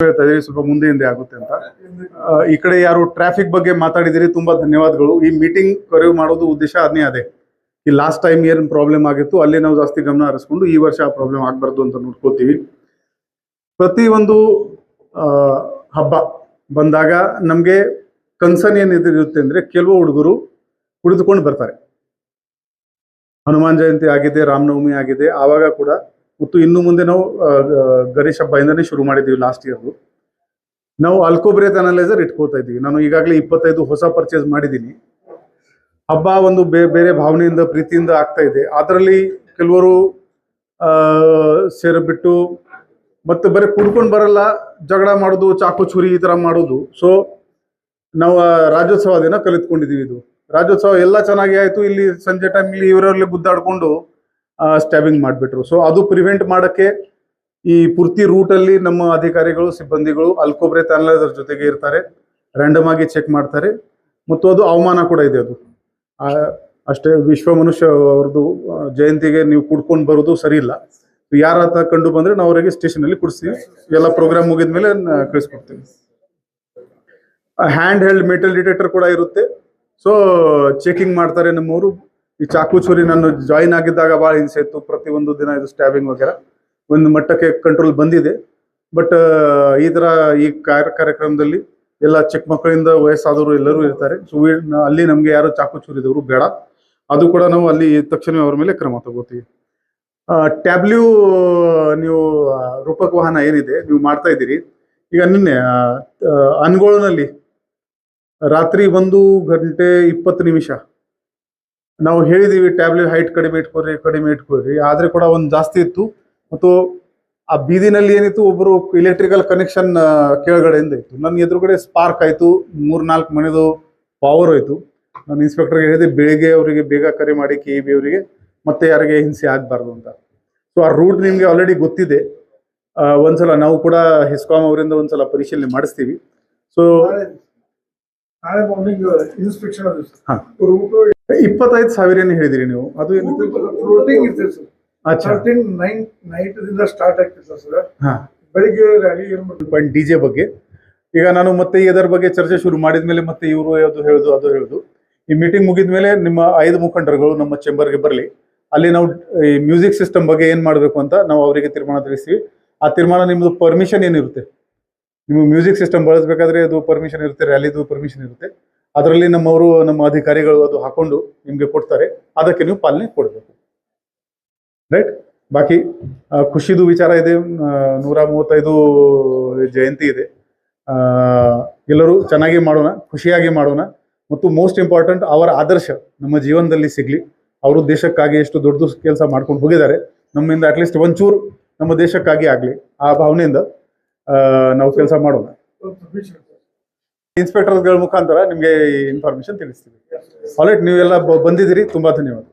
ಹೇಳ್ತಾ ಇದೀವಿ ಸ್ವಲ್ಪ ಮುಂದೆ ಹಿಂದೆ ಆಗುತ್ತೆ ಅಂತ. ಈ ಕಡೆ ಯಾರು ಟ್ರಾಫಿಕ್ ಬಗ್ಗೆ ಮಾತಾಡಿದಿರಿ, ತುಂಬಾ ಧನ್ಯವಾದಗಳು. ಈ ಮೀಟಿಂಗ್ ಕರೆವು ಮಾಡೋದು ಉದ್ದೇಶ ಅದೇ. ಈ ಲಾಸ್ಟ್ ಟೈಮ್ ಏನ್ ಪ್ರಾಬ್ಲಮ್ ಆಗಿತ್ತು ಅಲ್ಲಿ ನಾವು ಜಾಸ್ತಿ ಗಮನ ಹರಿಸ್ಕೊಂಡು ಈ ವರ್ಷ ಆ ಪ್ರಾಬ್ಲಮ್ ಆಗ್ಬಾರ್ದು ಅಂತ ನೋಡ್ಕೋತೀವಿ. ಪ್ರತಿ ಒಂದು ಹಬ್ಬ ಬಂದಾಗ ನಮ್ಗೆ ಕನ್ಸರ್ನ್ ಏನಿರುತ್ತೆ ಅಂದ್ರೆ ಕೆಲವು ಹುಡುಗರು ಕುಡಿದುಕೊಂಡು ಬರ್ತಾರೆ. ಹನುಮಾನ್ ಜಯಂತಿ ಆಗಿದೆ, ರಾಮನವಮಿ ಆಗಿದೆ, ಆವಾಗ ಕೂಡ ಮತ್ತು ಇನ್ನು ಮುಂದೆ ನಾವು ಗಣೇಶ ಹಬ್ಬದಿಂದನೇ ಶುರು ಮಾಡಿದ್ದೀವಿ. ಲಾಸ್ಟ್ ಇಯರ್ದು ನಾವು ಆಲ್ಕೋಬ್ರೇತ್ ಅನಲೈಸರ್ ಇಟ್ಕೊಳ್ತಾ ಇದ್ದೀವಿ. ನಾನು ಈಗಾಗಲೇ 25 ಹೊಸ ಪರ್ಚೇಸ್ ಮಾಡಿದ್ದೀನಿ. ಹಬ್ಬ ಒಂದು ಬೇರೆ ಭಾವನೆಯಿಂದ ಪ್ರೀತಿಯಿಂದ ಆಗ್ತಾ ಇದೆ. ಅದರಲ್ಲಿ ಕೆಲವರು ಸೇರಿಬಿಟ್ಟು ಮತ್ತೆ ಬರೀ ಕುಡ್ಕೊಂಡು ಬರಲ್ಲ, ಜಗಳ ಮಾಡೋದು, ಚಾಕು ಚುರಿ ಈ ತರ ಮಾಡೋದು. ಸೊ ನಾವು ರಾಜ್ಯೋತ್ಸವ ದಿನ ಕಲಿತ್ಕೊಂಡಿದೀವಿ. ಇದು ರಾಜ್ಯೋತ್ಸವ ಎಲ್ಲ ಚೆನ್ನಾಗಿ ಆಯ್ತು. ಇಲ್ಲಿ ಸಂಜೆ ಟೈಮ್ಲಿ ಇವರಲ್ಲಿ ಗುದ್ದಾಡ್ಕೊಂಡು ಸ್ಟ್ಯಾಬಿಂಗ್ ಮಾಡಿಬಿಟ್ರು. ಸೊ ಅದು ಪ್ರಿವೆಂಟ್ ಮಾಡಕ್ಕೆ ಈ ಪೂರ್ತಿ ರೂಟಲ್ಲಿ ನಮ್ಮ ಅಧಿಕಾರಿಗಳು ಸಿಬ್ಬಂದಿಗಳು ಆಲ್ಕೋಬ್ರೇತ್ ಅನಲೈಸರ್ ಜೊತೆಗೆ ಇರ್ತಾರೆ, ರ್ಯಾಂಡಮ್ ಆಗಿ ಚೆಕ್ ಮಾಡ್ತಾರೆ. ಮತ್ತು ಅದು ಅವಮಾನ ಕೂಡ ಇದೆ. ಅದು ಅಷ್ಟೇ, ವಿಶ್ವ ಮನುಷ್ಯ ಅವ್ರದ್ದು ಜಯಂತಿಗೆ ನೀವು ಕುಡ್ಕೊಂಡು ಬರೋದು ಸರಿ ಇಲ್ಲ. ಯಾರ ಕಂಡು ಬಂದ್ರೆ ನಾವು ಅವರಿಗೆ ಸ್ಟೇಷನ್ ಅಲ್ಲಿ ಕುಡಿಸ್ತೀವಿ. ಎಲ್ಲ ಪ್ರೋಗ್ರಾಮ್ ಮುಗಿದ್ಮೇಲೆ ಕಳಿಸ್ಕೊಡ್ತೀವಿ. ಹ್ಯಾಂಡ್ ಹೆಲ್ಡ್ ಮೆಟಲ್ ಡಿಟೆಕ್ಟರ್ ಕೂಡ ಇರುತ್ತೆ. ಸೊ ಚೆಕಿಂಗ್ ಮಾಡ್ತಾರೆ ನಮ್ಮವರು. ಈ ಚಾಕು ಚೂರಿ ನಾನು ಜಾಯಿನ್ ಆಗಿದ್ದಾಗ ಭಾಳ ಹಿಂಸೆ ಇತ್ತು. ಪ್ರತಿಯೊಂದು ದಿನ ಇದು ಸ್ಟ್ಯಾಬಿಂಗ್ ವಗೇರ ಒಂದು ಮಟ್ಟಕ್ಕೆ ಕಂಟ್ರೋಲ್ ಬಂದಿದೆ. ಬಟ್ ಈ ತರ ಈ ಕಾರ್ಯಕ್ರಮದಲ್ಲಿ ಎಲ್ಲ ಚಿಕ್ಕ ಮಕ್ಕಳಿಂದ ವಯಸ್ಸಾದವರು ಎಲ್ಲರೂ ಇರ್ತಾರೆ. ಸೊ ಅಲ್ಲಿ ನಮ್ಗೆ ಯಾರು ಚಾಕು ಚೂರಿದವರು ಬೇಡ. ಅದು ಕೂಡ ನಾವು ಅಲ್ಲಿ ತಕ್ಷಣ ಅವ್ರ ಮೇಲೆ ಕ್ರಮ ತಗೋತೀವಿ. ಟ್ಯಾಬ್ಲ್ಯೂ ನೀವು ರೂಪಕ ವಾಹನ ಏನಿದೆ ನೀವು ಮಾಡ್ತಾ ಇದ್ದೀರಿ. ಈಗ ನಿನ್ನೆ ಅನ್ಗೋಳ್ನಲ್ಲಿ ರಾತ್ರಿ 1:20 ನಾವು ಹೇಳಿದೀವಿ ಟ್ಯಾಬ್ಲೆಟ್ ಹೈಟ್ ಕಡಿಮೆ ಇಟ್ಕೊಳ್ರಿ. ಆದ್ರೆ ಕೂಡ ಒಂದು ಜಾಸ್ತಿ ಇತ್ತು. ಮತ್ತು ಆ ಬೀದಿನಲ್ಲಿ ಏನಿತ್ತು, ಒಬ್ಬರು ಇಲೆಕ್ಟ್ರಿಕಲ್ ಕನೆಕ್ಷನ್ ಕೆಳಗಡೆಯಿಂದ ಇತ್ತು. ನನ್ನ ಎದುರುಗಡೆ ಸ್ಪಾರ್ಕ್ ಆಯ್ತು, 3-4 ಮನೆದು ಪವರ್ ಹೋಯ್ತು. ನಾನು ಇನ್ಸ್ಪೆಕ್ಟರ್ಗೆ ಹೇಳಿದೆ ಬೆಳಿಗ್ಗೆ ಅವರಿಗೆ ಬೇಗ ಕರೆ ಮಾಡಿ KEB ಅವರಿಗೆ, ಮತ್ತೆ ಯಾರಿಗೆ ಹಿಂಸೆ ಆಗ್ಬಾರ್ದು ಅಂತ. ಸೊ ಆ ರೂಟ್ ನಿಮ್ಗೆ ಆಲ್ರೆಡಿ ಗೊತ್ತಿದೆ. ಒಂದ್ಸಲ ನಾವು ಕೂಡ ಹೆಸ್ಕಾಂ ಅವರಿಂದ ಒಂದ್ಸಲ ಪರಿಶೀಲನೆ ಮಾಡಿಸ್ತೀವಿ. ಸೊ 25,000 ಏನು ಹೇಳಿದಿರಿ ನೀವು? ಅದು DJ ಬಗ್ಗೆ ಈಗ ನಾನು ಮತ್ತೆ ಇದರ ಬಗ್ಗೆ ಚರ್ಚೆ ಶುರು ಮಾಡಿದ್ಮೇಲೆ ಮತ್ತೆ ಇವರು ಅದು ಹೇಳುದು ಈ ಮೀಟಿಂಗ್ ಮುಗಿದ್ಮೇಲೆ ನಿಮ್ಮ 5 ಮುಖಂಡರುಗಳು ನಮ್ಮ ಚೇಂಬರ್ಗೆ ಬರಲಿ. ಅಲ್ಲಿ ನಾವು ಈ ಮ್ಯೂಸಿಕ್ ಸಿಸ್ಟಮ್ ಬಗ್ಗೆ ಏನ್ ಮಾಡಬೇಕು ಅಂತ ನಾವು ಅವರಿಗೆ ತೀರ್ಮಾನ ತಿಳಿಸ್ತೀವಿ. ಆ ತೀರ್ಮಾನ ನಿಮ್ದು ಪರ್ಮಿಷನ್ ಏನಿರುತ್ತೆ, ನಿಮ್ಗೆ ಮ್ಯೂಸಿಕ್ ಸಿಸ್ಟಮ್ ಬಳಸಬೇಕಾದ್ರೆ ಅದು ಪರ್ಮಿಷನ್ ಇರುತ್ತೆ, ರ್ಯಾಲಿದು ಪರ್ಮಿಷನ್ ಇರುತ್ತೆ. ಅದರಲ್ಲಿ ನಮ್ಮ ಅಧಿಕಾರಿಗಳು ಅದು ಹಾಕೊಂಡು ನಿಮ್ಗೆ ಕೊಡ್ತಾರೆ. ಅದಕ್ಕೆ ನೀವು ಪಾಲನೆ ಕೊಡಬೇಕು. ರೈಟ್. ಬಾಕಿ ಖುಷಿದು ವಿಚಾರ ಇದೆ. 135 ಜಯಂತಿ ಇದೆ. ಎಲ್ಲರೂ ಚೆನ್ನಾಗಿ ಮಾಡೋಣ, ಖುಷಿಯಾಗಿ ಮಾಡೋಣ. ಮತ್ತು ಮೋಸ್ಟ್ ಇಂಪಾರ್ಟೆಂಟ್ ಅವರ ಆದರ್ಶ ನಮ್ಮ ಜೀವನದಲ್ಲಿ ಸಿಗ್ಲಿ. ಅವರು ದೇಶಕ್ಕಾಗಿ ಎಷ್ಟು ದೊಡ್ಡ ಕೆಲಸ ಮಾಡ್ಕೊಂಡು ಹೋಗಿದ್ದಾರೆ, ನಮ್ಮಿಂದ ಅಟ್ಲೀಸ್ಟ್ ಒಂಚೂರು ನಮ್ಮ ದೇಶಕ್ಕಾಗಿ ಆಗ್ಲಿ, ಆ ಭಾವನೆಯಿಂದ ನಾವು ಕೆಲಸ ಮಾಡೋಣ. ಇನ್ಸ್ಪೆಕ್ಟರ್ಗಳ ಮುಖಾಂತರ ನಿಮ್ಗೆ ಇನ್ಫಾರ್ಮೇಶನ್ ತಿಳಿಸ್ತೀವಿ. ಆಲ್ರೈಟ್, ನೀವೆಲ್ಲ ಬಂದಿದ್ದೀರಿ, ತುಂಬಾ ಧನ್ಯವಾದ.